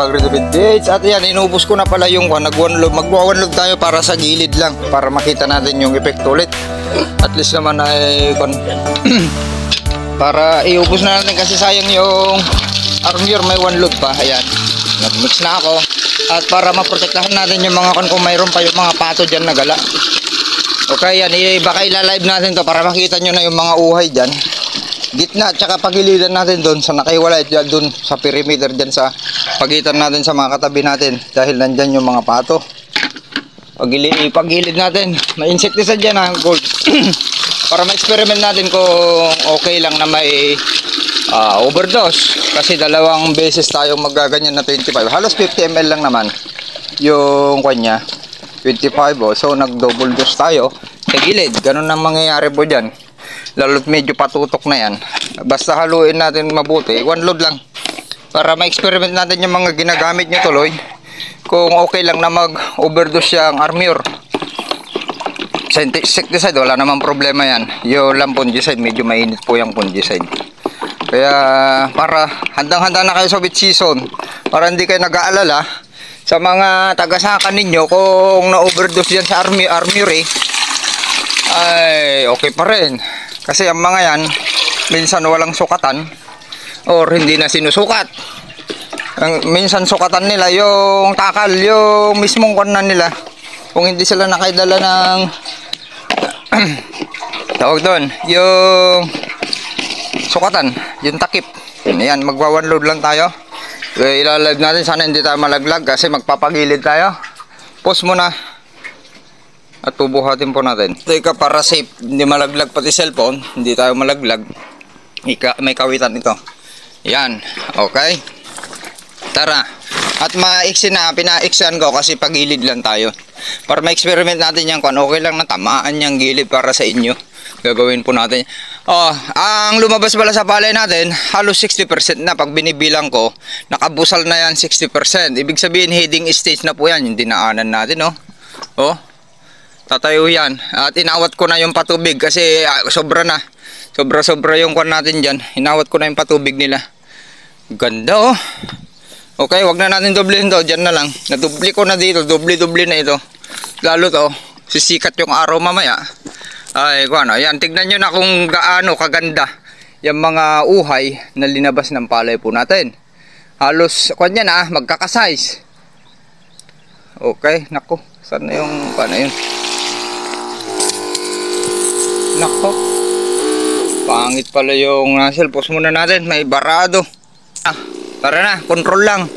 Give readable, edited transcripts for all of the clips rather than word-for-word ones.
agri-repeat dates. At yan, inubos ko na pala yung magwa-one load tayo para sa gilid lang, para makita natin yung epekto ulit. At least naman ay para iubos na natin kasi sayang yung armure, may one load pa. Ayan, nag-mix na ako. At para maprotektahan natin yung mga kung mayroon pa yung mga pato dyan na gala. Okay, yan, baka ilalive natin to para makita nyo na yung mga uhay dyan. Gitna, tsaka pagilidan natin doon sa nakahiwalay dyan, doon sa perimeter dyan sa pagitan natin sa mga katabi natin. Dahil nandyan yung mga pato. Pagilid natin, may insecticide dyan ha, gold. Para ma-experiment natin kung okay lang na may overdose. Kasi dalawang beses tayong magaganyan na 25. Halos 50 ml lang naman yung kanya. 25 oh. So nag-double dose tayo sa gilid. Ganun ang mangyayari po dyan. Lalo't medyo patutok na yan. Basta haluin natin mabuti. One load lang. Para ma-experiment natin yung mga ginagamit nyo tuloy. Kung okay lang na mag-overdose yung armure. Sa insecticide, wala namang problema yan. Yung lang fungicide, medyo mainit po yung fungicide. Kaya para handang-handa na kayo sa wet season. Para hindi kayo nag-aalala sa mga taga-saka ninyo kung na-overdose yan sa armure ay okay pa rin. Kasi ang mga yan, minsan walang sukatan or hindi na sinusukat. Minsan sukatan nila yung takal, yung mismong kanan nila. Kung hindi sila nakaidala ng tawag doon, yung sukatan, yung takip. Ayan, magwa-one load lang tayo. Ilalive natin, sana hindi tayo malaglag kasi magpapagilid tayo. Pause muna. At tubuhatin po natin. Ito para safe, hindi malaglag pati cellphone, hindi tayo malaglag. May kawitan ito. Yan, okay. Tara. At maiksi na, pinaiksian ko kasi pagilid lang tayo. Para ma-experiment natin yan kung okay lang na tamaan yung gilid para sa inyo. Gagawin po natin. Ang lumabas pala sa palay natin, halos 60% na. Pag binibilang ko, nakabusal na yan 60%. Ibig sabihin, heading stage na po yan. Yung dinaanan natin, tatayo yan. At inawat ko na yung patubig kasi sobra na. Sobra yung kwan natin dyan. Inawat ko na yung patubig nila. Ganda Okay, wag na natin doblehin to. Dyan na lang. Nadubli ko na dito. Doble na ito. Lalo to, sisikat yung araw mamaya. Ay, kung ano. Yan, tignan nyo na kung gaano kaganda yung mga uhay na linabas ng palay po natin. Halos, kwan yan magkakasize. Okay, nako. Saan na yung, paano yun? Nako. Pangit pala yung cellphone muna natin. May barado. Tara na. Control lang.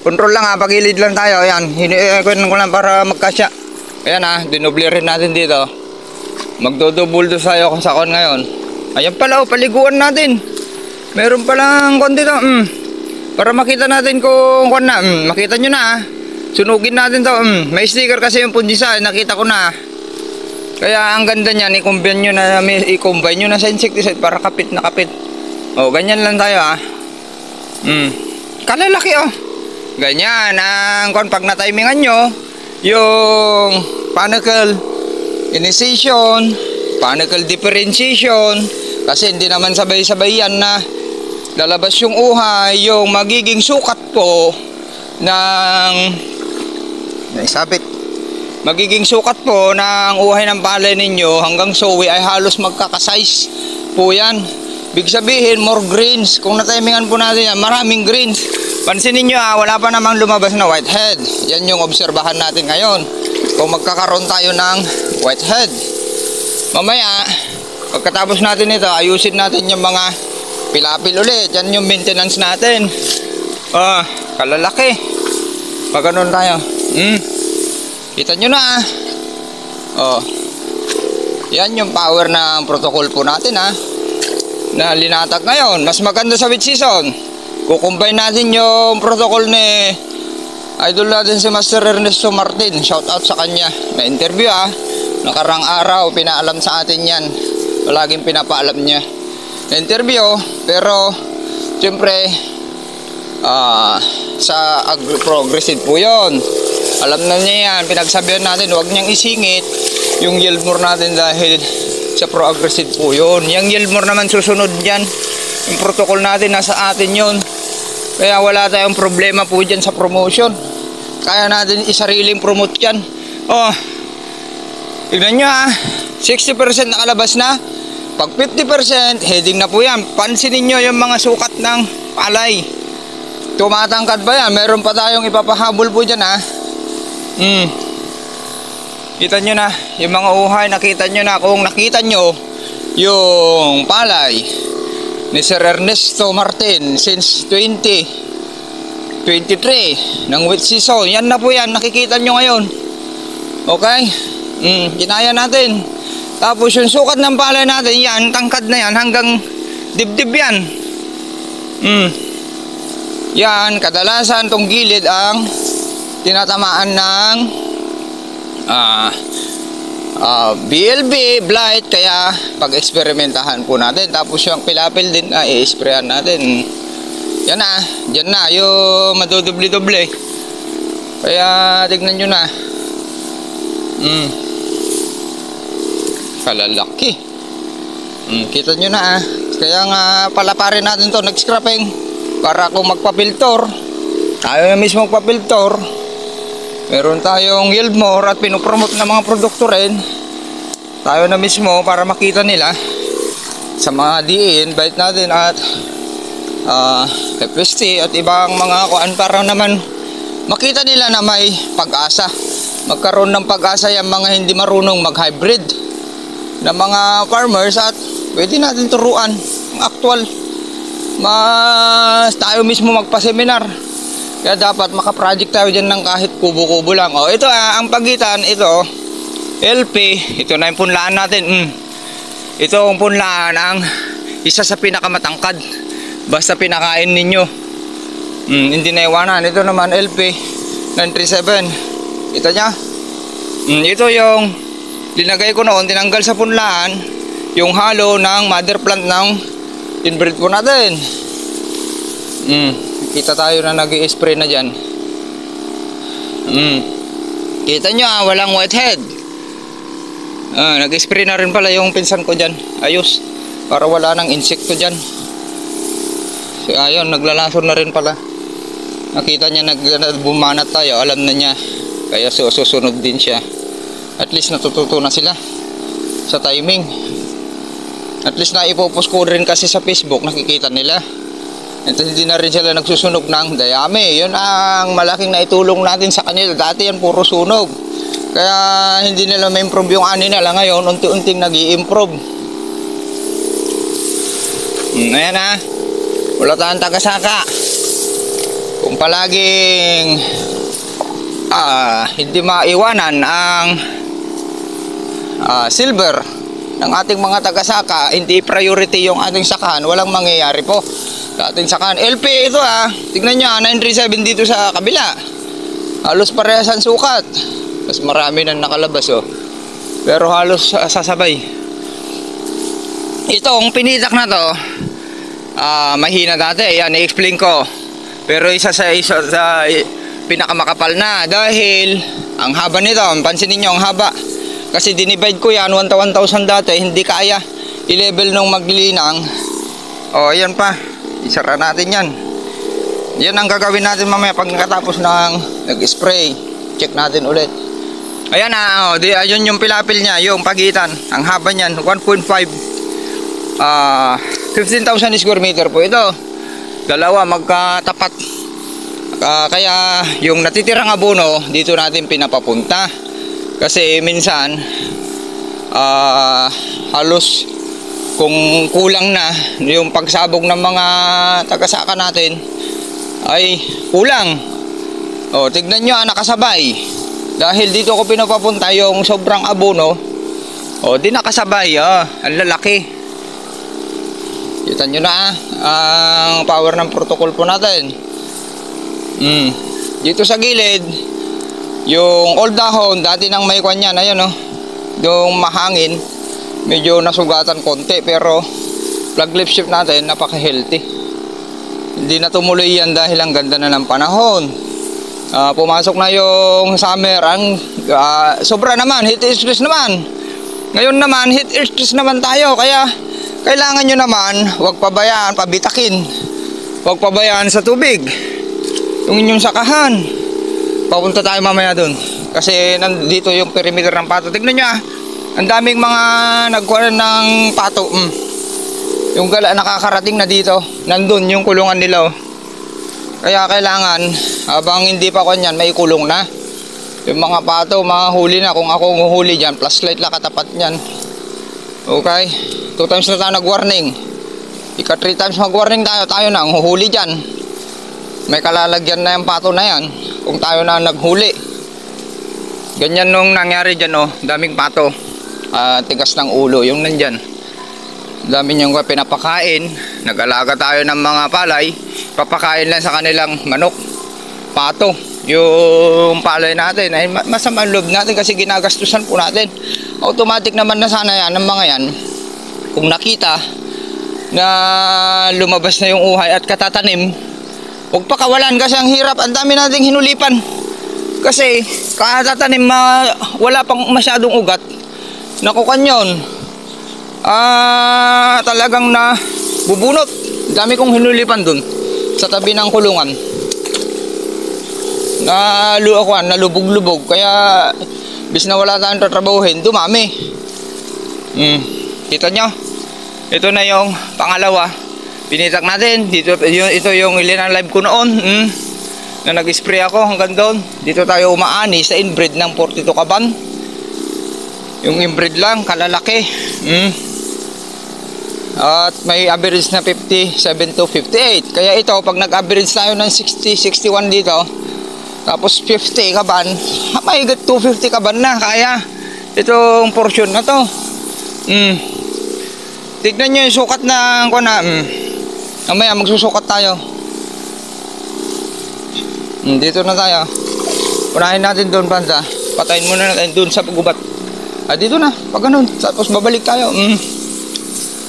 Control lang pagilid lang tayo. Ayan. Hiniikuin ko lang para magkasya. Ayan dinubli rin natin dito. Magdodobuldo tayo sa kon ngayon. Ayan pala paliguan natin. Meron palang kon dito. Para makita natin kung kon na. Makita nyo na sunugin natin to. May sticker kasi yung fungicide. Nakita ko na. Kaya ang ganda niyan, i-combine nyo na sa insecticide para kapit na kapit. Ganyan lang tayo kalalaki Ganyan ang pag na-timingan nyo, yung panicle initiation, panicle differentiation, kasi hindi naman sabay-sabay yan na lalabas yung uhay, yung magiging sukat po ng naisabit. Magiging sukat po ng uhay ng palay ninyo hanggang sowi ay halos magkakasize po yan. Big sabihin, more greens. Kung natimingan po natin yan, maraming greens. Pansinin nyo wala pa namang lumabas na whitehead. Yan yung obserbahan natin ngayon. Kung magkakaroon tayo ng whitehead. Mamaya, pagkatapos natin ito, ayusin natin yung mga pilapil ulit. Yan yung maintenance natin. Kalalaki. Pag ganun tayo. Kita nyo na yan yung power ng protocol po natin na linatag ngayon. Mas maganda sa wet season. Kukumbine natin yung protocol ni idol natin si Master Ernesto Martin. Shout out sa kanya. Na interview nakarang araw pinaalam sa atin yan. Palaging pinapaalam niya na interview. Pero siyempre sa agro-progressive po yun. Alam na niya yan, pinagsabihan natin, huwag niyang isingit yung yield more natin dahil sa pro-aggressive po yun. Yung yield more naman susunod yan. Yung protocol natin, nasa atin yun. Kaya wala tayong problema po dyan sa promotion. Kaya natin isariling promote yan. Oh, tignan nyo ha, 60% nakalabas na. Pag 50%, heading na po yan. Pansinin nyo yung mga sukat ng palay. Tumatangkad ba yan? Meron pa tayong ipapahabol po dyan ha. Kita nyo na, yung mga uhay, nakita nyo na. Kung nakita nyo yung palay ni Sir Ernesto Martin since 2023 ng wheat season, yan na po yan, nakikita nyo ngayon. Okay? Kinaya natin. Tapos yung sukat ng palay natin, yan, tangkad na yan, hanggang dibdib yan. Yan, kadalasan tong gilid ang tinatamaan ng BLB, blight, kaya pag-eksperimentahan po natin. Tapos yung pilapil din na i-sprayan natin. Yan na, dyan na, yung madudubli-dubli. Kaya tignan nyo na. Kalalaki. Kita nyo na Kaya nga palaparin natin to, nag-scrapping para kung magpapiltor, tayo na mismo magpapiltor. Meron tayong yield more at pinopromote na mga produkto rin. Tayo na mismo para makita nila sa mga diin, bite natin at FST at ibang mga kuan para naman makita nila na may pag-asa. Magkaroon ng pag-asa yung mga hindi marunong mag-hybrid na mga farmers at pwede natin turuan ang actual. Tayo mismo magpa-seminar. Kaya dapat maka-project tayo dyan ng kahit kubo-kubo lang. O ito ang pagitan, ito LP, ito na yung punlaan natin. Ito ang punlaan ang isa sa pinakamatangkad. Basta pinakain ninyo, hindi na iwanan. Ito naman LP 937. Ito nya. Ito yung linagay ko noon, tinanggal sa punlaan yung halo ng mother plant ng inbreed po natin. Kita tayo na nag-i-spray na dyan. Kita nyo walang whitehead. Nag-spray na rin pala yung pinsan ko dyan. Ayos, para wala nang insekto dyan. So ayun, naglalason na rin pala. Nakita niya bumanat tayo, alam na niya. Kaya susunod din siya. At least natututo na sila sa timing. At least na ipopost ko rin kasi sa Facebook, nakikita nila. At hindi na rin sila nagsusunog ng dayami. Yun ang malaking naitulong natin sa kanila. Dati yan puro sunog. Kaya hindi nila ma-improve yung ani nila. Ngayon, unti-unting nag-i-improve. Ayan wala tayong taga-saka. Kung palaging hindi maiwanan ang silver ng ating mga taga-saka, hindi priority yung ating sakahan, walang mangyayari po sa ating sakahan. LP ito tignan nyo 937 dito sa kabila, halos parehas ang sukat, mas marami na nakalabas pero halos sasabay. Itong pinitak na to mahina dati, yan i-explain ko, pero isa sa pinakamakapal na dahil ang haba nito, pansinin nyo ang haba. Kasi dinivide ko yan 1,000 dati, hindi kaya i-level nung maglinang. Ayan pa, isara natin yan. Yan ang gagawin natin mamaya pag nakatapos ng nag-spray. Check natin ulit. Ayan ayun yung pilapil niya, yung pagitan. Ang haba niyan 1.5 15,000 square meter po ito. Dalawa magkatapat. Kaya yung natitirang abono dito natin pinapapunta. Kasi minsan halos kung kulang na yung pagsabog ng mga taga-saka natin ay kulang. Tignan nyo nakasabay. Dahil dito ko pinapapunta yung sobrang abono. Di nakasabay. Ang lalaki. Kita nyo na ang power ng protocol po natin. Dito sa gilid yung old dahon, dati nang may kwan yan, ayun yung mahangin, medyo nasugatan konti, pero plug lip shift natin, napaka-healthy. Hindi na tumuloy yan dahil ang ganda na ng panahon. Pumasok na yung summer, ang sobra naman, heat stress naman. Ngayon naman, heat stress naman tayo, kaya kailangan nyo naman, huwag pabayaan, pabitakin. Huwag pabayaan sa tubig. Yung inyong sakahan. Papunta tayo mamaya dun. Kasi nandito yung perimeter ng pato. Tignan nyo ah. Ang daming mga nagkuha ng pato. Yung gala nakakarating na dito. Nandun yung kulungan nila oh. Kaya kailangan habang hindi pa kanyan may kulong na. Yung mga pato, mga huli na. Kung ako huhuli dyan, flashlight lang katapat nyan. Okay? 2 times na tayo nag-warning. Ika 3 times mag-warning tayo na ang huhuli dyan. May kalalagyan na yung pato na yan kung tayo na naghuli. Ganyan nung nangyari dyan oh, daming pato. Tigas ng ulo yung nandyan. Dami niyong pinapakain. Nag-alaga tayo ng mga palay. Papakain lang sa kanilang manok. Pato. Yung palay natin ay masama ang loob natin kasi ginagastusan po natin. Automatic naman na sana yan ng mga yan. Kung nakita na lumabas na yung uhay at katatanim, huwag pa kawalan kasi ang hirap. Ang dami nating hinulipan kasi katatanim wala pang masyadong ugat. Nakukan yun talagang na bubunot. Dami kong hinulipan dun sa tabi ng kulungan. Nalubog-lubog kaya bis na wala tayong tatrabahuhin, dumami. Kita nyo? Ito na yung pangalawa. Pinitak natin. Ito yung ilan live ko noon. Na nag-spray ako hanggang doon. Dito tayo umaani sa inbreed ng 42 kaban. Yung inbreed lang, kalalaki. At may average na 57 to 58. Kaya ito, pag nag-average tayo ng 60, 61 dito, tapos 50 kaban, may 250 kaban na. Kaya itong portion na to. Tignan nyo yung sukat na ako na. Mamaya magsusukat tayo. Dito na tayo. Unahin natin doon banda. Patayin muna natin doon sa pagubat. Dito na. Pag ganun. Tapos babalik tayo.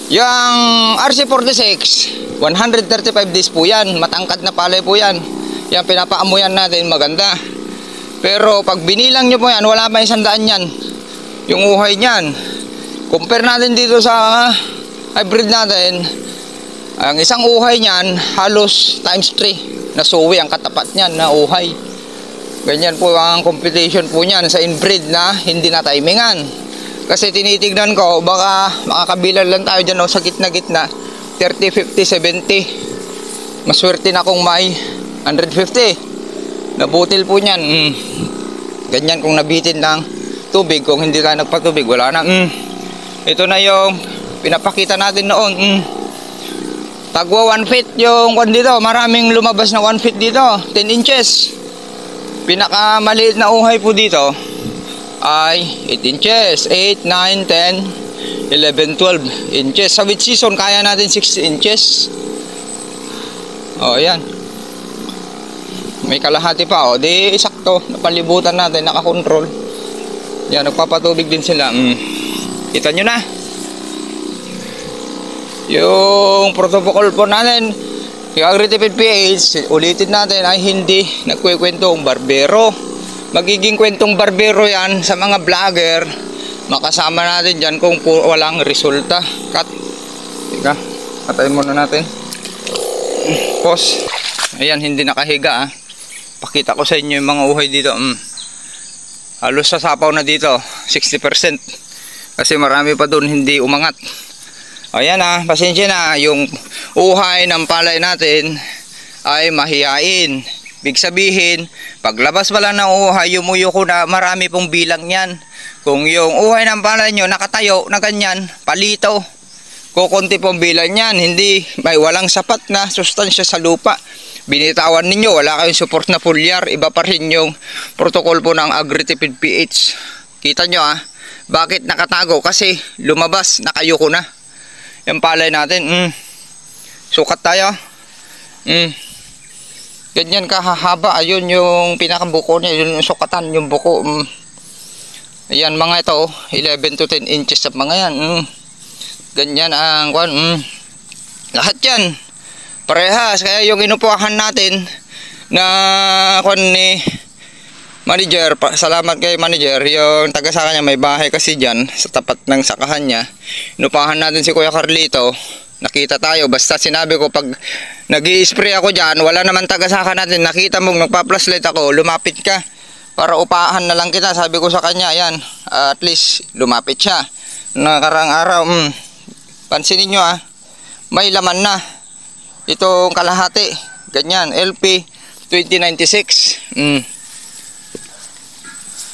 Yung RC46 135 days po yan. Matangkad na palay po yan. Yan pinapaamuyan natin. Maganda. Pero pag binilang nyo po yan, wala pa 100 yan. Yung uhay nyan. Compare natin dito sa hybrid natin. Ang isang uhay nyan halos times 3 na suwi ang katapat nyan na uhay. Ganyan po ang competition po nyan sa inbreed na hindi na timingan. Kasi tinitignan ko baka makakabilan lang tayo dyan sa gitna-gitna 30, 50, 70. Maswerte na kung may 150. Nabutil po nyan. Ganyan kung nabitin ng tubig. Kung hindi tayo nagpatubig wala na. Ito na yung pinapakita natin noon. Tagwa 1 feet yung kwan dito. Maraming lumabas na 1 feet dito. 10 inches. Pinakamaliit na uhay po dito ay 8 inches. 8, 9, 10, 11, 12 inches. Sa wheat season kaya natin 60 inches. Ayan. May kalahati pa. Di sakto. Napalibutan natin. Nakakontrol. Yan. Nagpapatubig din sila. Kita nyo na. Yung protocol po natin, yung agritipid PH, ulitin natin ay hindi nagkukwentong barbero. Magiging kwentong barbero yan sa mga vlogger. Makasama natin dyan kung walang resulta. Cut. Ika, katayin muna natin. Pause. Ayan, hindi nakahiga. Pakita ko sa inyo yung mga uhay dito. Halos sasapaw na dito, 60%. Kasi marami pa doon hindi umangat. Ayan pasensya na. Yung uhay ng palay natin ay mahiyain. Big sabihin, paglabas pala ng uhay, yumuyuko na marami pong bilang yan. Kung yung uhay ng palay nyo nakatayo na ganyan, palito, kukunti pong bilang yan. Hindi, may walang sapat na sustansya sa lupa. Binitawan ninyo, wala kayong support na foliar. Iba pa rin yung protocol po ng agritipid PH. Kita nyo bakit nakatago? Kasi lumabas, nakayuko na yung palay natin. Sukat tayo. Ganyan kahahaba. Ayun yung pinakabuko niya. Yun yung sukatan, yung buko. Ayan mga ito. 11 to 10 inches sa mga yan. Ganyan ang kwan. Lahat yan. Parehas. Kaya yung inupuhan natin na kwan ni manager, salamat kay manager, yung taga sa kanya may bahay kasi dyan sa tapat ng sakahan niya. Inupahan natin si Kuya Carlito nakita tayo. Basta sinabi ko, pag nag-i-spray ako dyan, wala naman taga-saka natin, nakita mo, nagpa-flashlight ako, lumapit ka para upahan na lang kita. Sabi ko sa kanya, yan, at least lumapit siya. Nakarang araw, pansinin nyo may laman na itong kalahati, ganyan, LP 2096.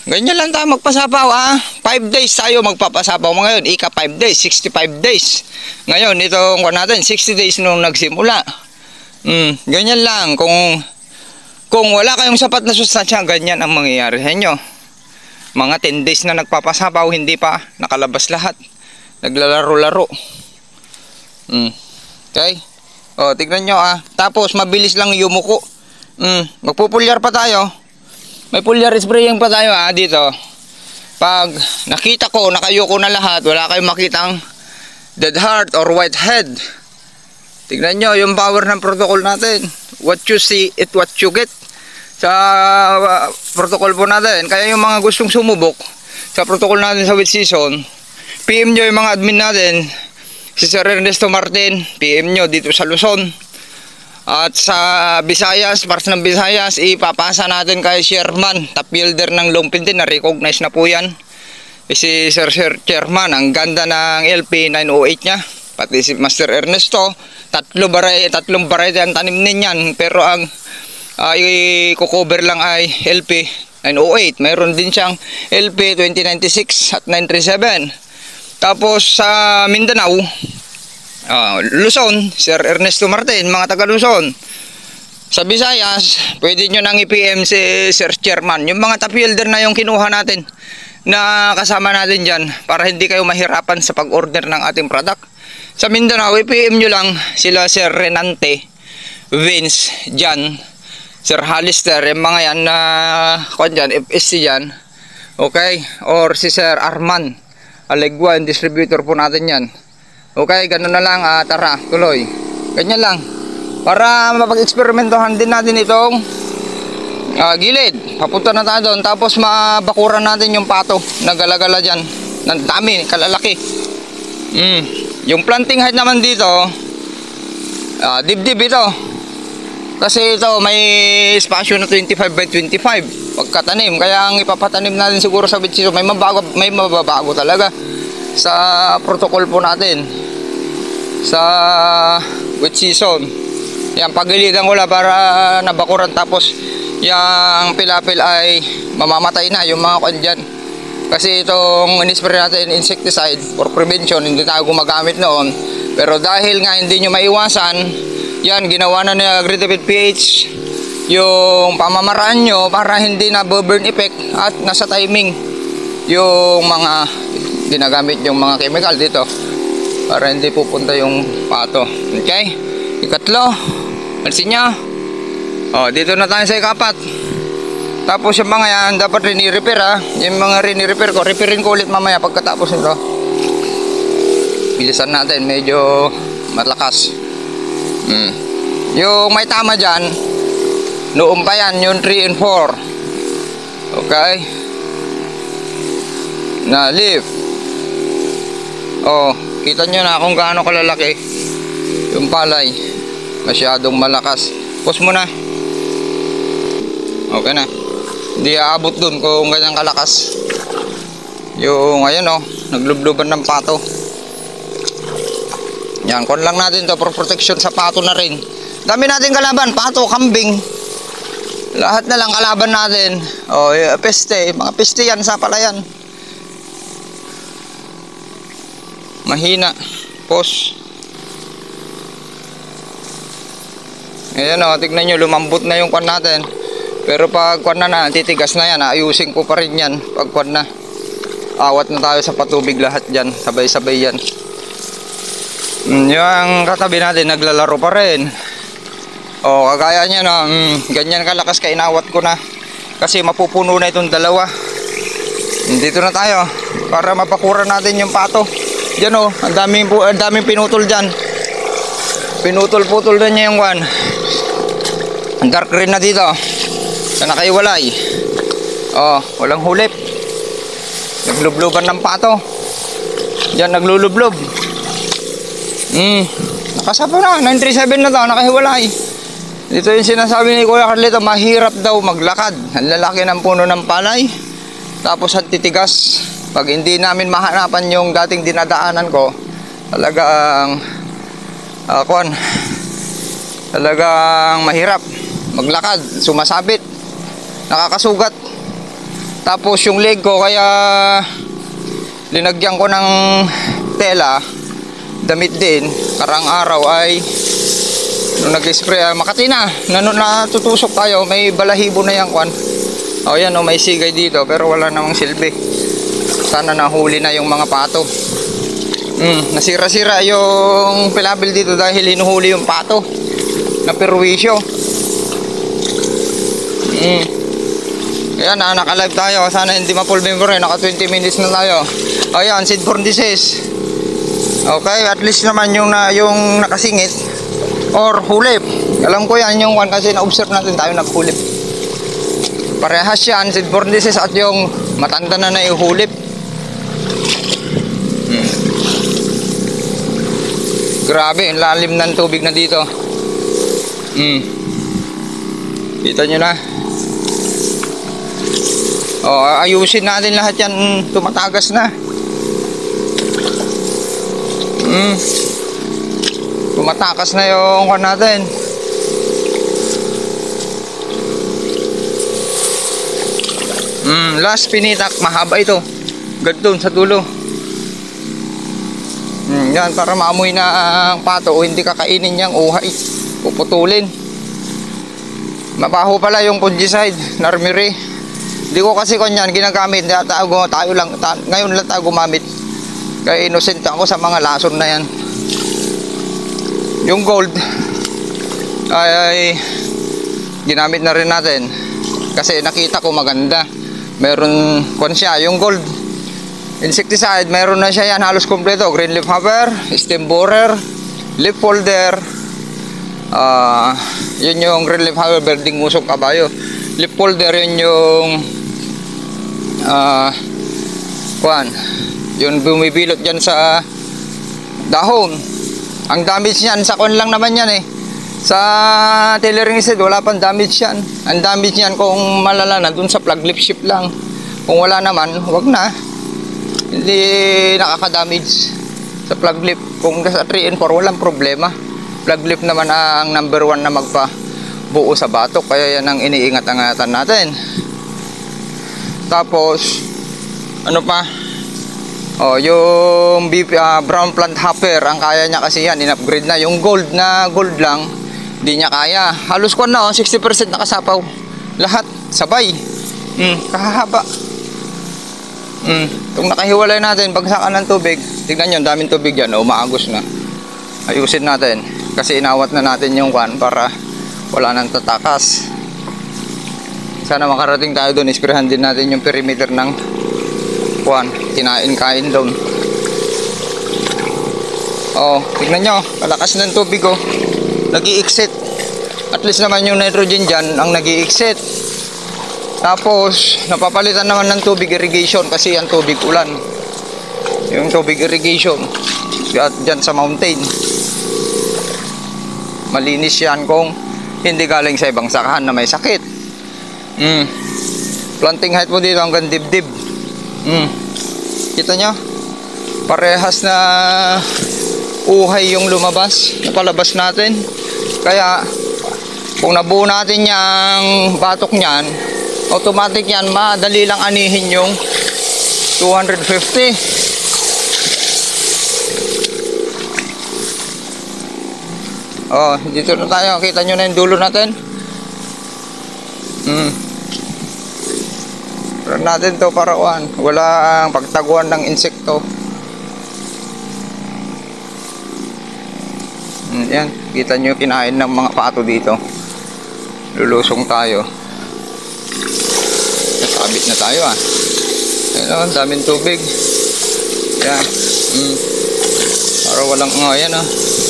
Ganyan lang tayo magpasapaw 5 days tayo magpapasapaw ngayon. Ika 5 days, 65 days. Ngayon, itong natin, 60 days nung nagsimula. Ganyan lang. Kung wala kayong sapat na sustansya, ganyan ang mangyayari sa inyo. Mga 10 days na nagpapasapaw, hindi pa nakalabas lahat. Naglalaro-laro. Okay? O, tignan nyo Tapos, mabilis lang yumuko. Magpupulyar pa tayo. May pulyar spraying pa tayo dito. Pag nakita ko, nakayuko na lahat, wala kayong makitang dead heart or white head. Tignan nyo yung power ng protocol natin. What you see, it what you get. Sa protocol po natin. Kaya yung mga gustong sumubok sa protocol natin sa wet season, PM nyo yung mga admin natin. Si Sir Ernesto Martin, PM nyo dito sa Luzon. At sa Visayas, parts ng Visayas, ipapasa natin kay Chairman, top builder ng Longpintin, na-recognize na po yan. Si Sir Chairman, ang ganda ng LP 908 niya. Pati si Master Ernesto, tatlong variety ang tanim ninyan. Pero ang i-cover lang ay LP 908. Mayroon din siyang LP 2096 at 937. Tapos sa Mindanao, Luzon, Sir Ernesto Martin, mga taga Luzon. Sa Visayas, pwede nyo nang i-PM si Sir Chairman. Yung mga top builder na yung kinuha natin, na kasama natin dyan, para hindi kayo mahirapan sa pag-order ng ating product. Sa Mindanao, i-PM nyo lang sila Sir Renante, Vince, Jan, Sir Halister, yung mga yan na FSC dyan. Okay? Or si Sir Arman Alegua, yung distributor po natin yan. Okay, ganun na lang. Tara, tuloy. Ganyan lang. Para mapag-eksperimentohan din natin itong gilid. Papunta na tayo doon. Tapos mabakuran natin yung pato na gala-gala dyan. Ng dami, kalalaki. Yung planting height naman dito, dibdib ito. Kasi ito may espasyo na 25 by 25 pagkatanim. Kaya ang ipapatanim natin siguro sa bitsito, may mababago talaga sa protocol po natin sa wet season. Yan, pagilitan ko lang para nabakuran. Tapos yung pilapil ay mamamatay na yung mga dyan. Kasi itong in-spray natin insecticide for prevention, hindi tayo gumagamit noon. Pero dahil nga hindi nyo maiwasan, yan, ginawa na ni Agritipid PH yung pamamaraan nyo para hindi na burn effect at nasa timing yung mga ginagamit yung mga chemical dito para hindi pupunta yung pato. Okay? Ikatlo, alisin nyo. Dito na tayo sa ikapat. Tapos yung mga yan dapat rini-repair yung mga rini-repair ko, repairin ko ulit mamaya pagkatapos nito. Bilisan natin, medyo malakas. Yung may tama dyan, noon pa yan, yung 3 and 4. Okay? Na leaf. Kita nyo na kung gaano kalalaki yung palay. Masyadong malakas. Pause mo na. Okay na. Hindi aabot dun kung ganyang kalakas. Yung ayan naglubluban ng pato. Yan, kon lang natin to for protection sa pato na rin. Dami natin kalaban, pato, kambing. Lahat na lang kalaban natin. Peste, mga peste yan sa palayan. Mahina. Pause. Ayan tignan nyo, lumambot na yung kwan natin. Pero pag kwan na titigas na yan, ayusin ko pa rin yan. Pag kwan na, awat na tayo sa patubig lahat dyan. Sabay-sabay yan. Yung katabi natin, naglalaro pa rin. Kagaya niya ganyan kalakas kainawat ko na. Kasi mapupuno na itong dalawa. Dito na tayo para mapakuran natin yung pato. Diyan ang daming pinutol dyan. Pinutol-putol na niya yung one. Ang dark green na dito. Na nakaiwalay. Walang hulip. Naglubluban ng pato. Diyan naglulublob. Kasapa na, 937 na to, nakahiwalay. Dito yung sinasabi ni Kuya Carlito, mahirap daw maglakad. Ang lalaki ng puno ng palay. Tapos ang titigas. Pag hindi namin mahanapan yung dating dinadaanan ko, talagang talagang mahirap maglakad, sumasabit, nakakasugat. Tapos yung leg ko, kaya linagyan ko ng tela, damit din. Karang araw ay nung nag-spray, Makati na, natutusok tayo, may balahibo na yan kwan. O yan, may sigay dito pero wala namang silbi. Sana nahuli na yung mga pato. Nasira-sira yung pilabil dito dahil hinuhuli yung pato na perwisyo. Ayan, naka-live tayo. Sana hindi ma-full member eh. Naka 20 minutes na tayo. Ayan, Sid Fordices. Okay, at least naman yung nakasingit or hulip. Alam ko yan yung one kasi na-observe natin tayo naghulip. Parehas yan, Sid Fordices at yung matanda na ihulip. Grabe, ang lalim ng tubig na dito. Kita nyo na. Ayusin natin lahat yan. Tumatagas na. Tumatakas na yung kan natin. Last pinitak. Mahaba ito. Gandun sa dulo. Yan, para maamoy na ang pato o hindi kakainin niyang uhay. Puputulin. Mabaho pala yung fungicide, Narmiri. Hindi ko kasi kanyan ginagamit. Ngayon lang tayo gumamit. Kaya innocent ako sa mga lason na yan. Yung gold ay ginamit na rin natin. Kasi nakita ko maganda. Meron siya, yung gold insecticide, meron na siya yan halos kompleto. Green leaf hopper, stem borer, leaf folder. Yun yung green leaf hopper, berding musok kabayo. Leaf folder, yun yung yung bumibilot dyan sa dahon. Ang damage niyan sa lang naman yan sa tailoring seed wala pang damage yan. Ang damage niyan kung malala na dun sa plug leaf ship lang. Kung wala naman, wag na. Hindi nakaka-damage sa plug leaf. Kung sa 3 and 4 walang problema. Plug leaf naman ang number 1 na magpabuo sa batok, kaya yan ang iniingat-ingatan natin. Tapos ano pa, yung brown plant hopper, ang kaya niya kasi yan, in-upgrade na. Yung gold lang, hindi niya kaya. Halos 60% nakasapaw. Lahat sabay. Kahahaba. Itong nakahiwalay natin, bagsakan ng tubig. Tignan nyo, daming tubig yan. Umaagos na. Ayusin natin. Kasi inawat na natin yung para wala nang tatakas. Sana makarating tayo doon. Isprehan din natin yung perimeter ng kinain-kain doon. Tignan nyo, kalakas ng tubig nag-i-exit. At least naman yung nitrogen dyan ang nag-i-exit. Tapos napapalitan naman ng tubig irrigation kasi yan tubig ulan. Yung tubig irrigation dyan sa mountain, malinis yan kung hindi galing sa ibang sakahan na may sakit. Planting height mo dito hanggang dibdib. Kita nyo, parehas na uhay yung lumabas, napalabas natin. Kaya kung nabuo natin yung batok nyan, automatic yan, madali lang anihin yung 250. Dito na tayo, kita nyo na yung dulo natin. Para natin to para walang pagtaguan ng insekto. Yan, kita nyo kinain ng mga pato dito. Lulusong tayo. Nakabit na tayo Ayan daming tubig. Yan. Para walang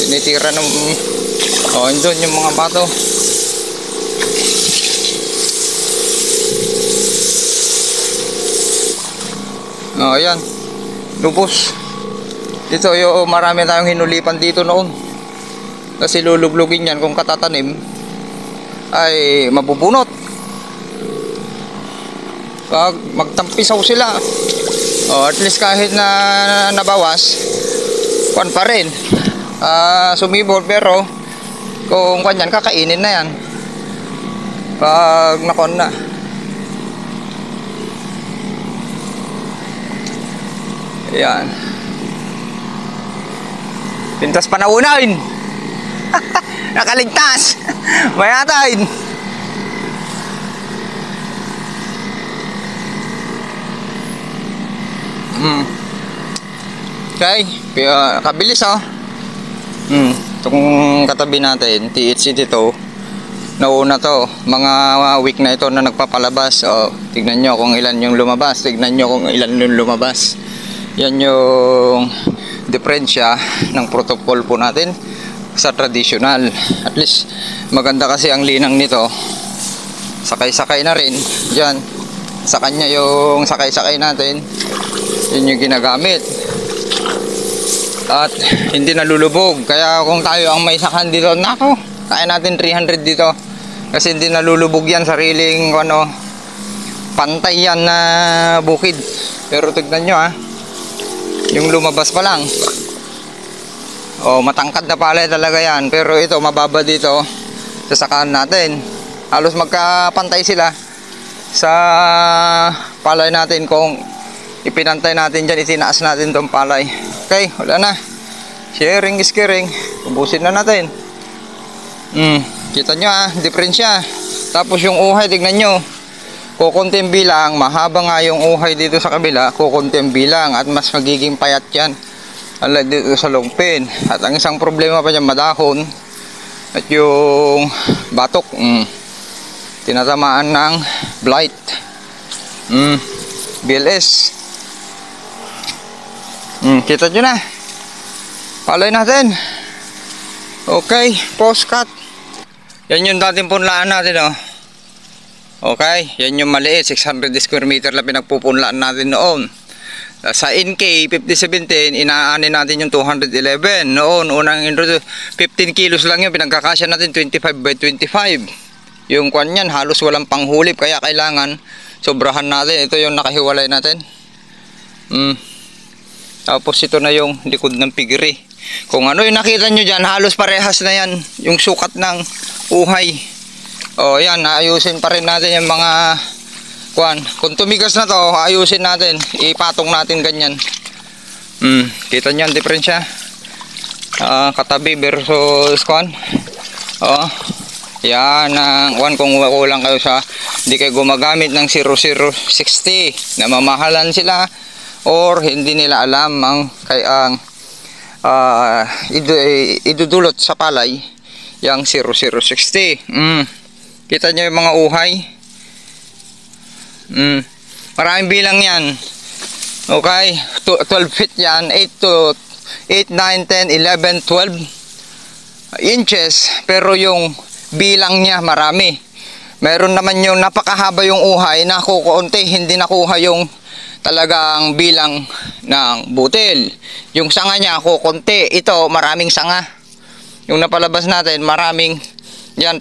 tinitira ng doon yung mga pato. Ayan. Lubos. Dito marami tayong hinulipan dito noon. Kasi luluglugin yan kung katatanim ay mabubunot. Pag magtampisaw sila, at least kahit na nabawas, kuwan pa rin, sumibol, pero kung kuwan yan, kakainin na yan pag nakon na. Ayan. Pintas panaunain. Nakaligtas. Mayatain. Okay. Kabilis oh. Itong katabi natin, THC dito. Nauna to. Mga week na ito na nagpapalabas. Tignan nyo kung ilan yung lumabas. Tignan nyo kung ilan yung lumabas. Yan yung diferensya ng protocol po natin sa traditional. At least maganda kasi ang linang nito. Sakay-sakay na rin. Diyan. Sa kanya yung sakay-sakay natin. Yun yung ginagamit. At hindi nalulubog. Kaya kung tayo ang may sakan dito, nako, kaya natin 300 dito. Kasi hindi nalulubog yan. Sariling pantay yan na bukid. Pero tignan nyo yung lumabas pa lang. Matangkad na palay talaga yan. Pero ito mababa dito sa sakaan natin. Halos magkapantay sila sa palay natin. Kung ipinantay natin dyan, itinaas natin tong palay. Okay, wala na. Sharing is caring. Ubusin na natin. Kita nyo diferensya. Tapos yung uhay, tignan nyo, kukunting bilang, mahaba nga yung uhay dito sa kabila, kukunting bilang, at mas magiging payat yan dito sa long pin. At ang isang problema pa dyan, madahon, at yung batok, tinatamaan ng blight. BLS. Kita nyo na. Palay natin. Okay, post cut. Yan yung dating punlaan natin Okay, yan yung maliit, 600 square meter lang pinagpupunlaan natin noon. Sa NK 5017, inaanin natin yung 211. Noon, unang introduce, 15 kilos lang yun, pinagkakasya natin 25 by 25. Yung kwan yan, halos walang panghulip, kaya kailangan sobrahan natin. Ito yung nakahiwalay natin. Tapos ito na yung likod ng pigiri. Kung ano yung nakita nyo dyan, halos parehas na yan yung sukat ng uhay. Yan, ayusin pa rin natin yung mga kwan. Kung tumigas na to, ayusin natin, ipatong natin ganyan. Kita nyo ang diferensya, katabi versus kwan. Yan ang kwan. Kung kulang kayo sa hindi kayo gumagamit ng 0060, na mamahalan sila or hindi nila alam ang idudulot sa palay yung 0060. Kita nyo yung mga uhay. Maraming bilang yan. Okay, 12 feet yan, 8, 9, 10, 11, 12 inches, pero yung bilang niya marami. Meron naman yung napakahaba yung uhay na kukunti, hindi nakuha yung talagang bilang ng butil. Yung sanga niya kukunti, ito maraming sanga. Yung napalabas natin maraming yan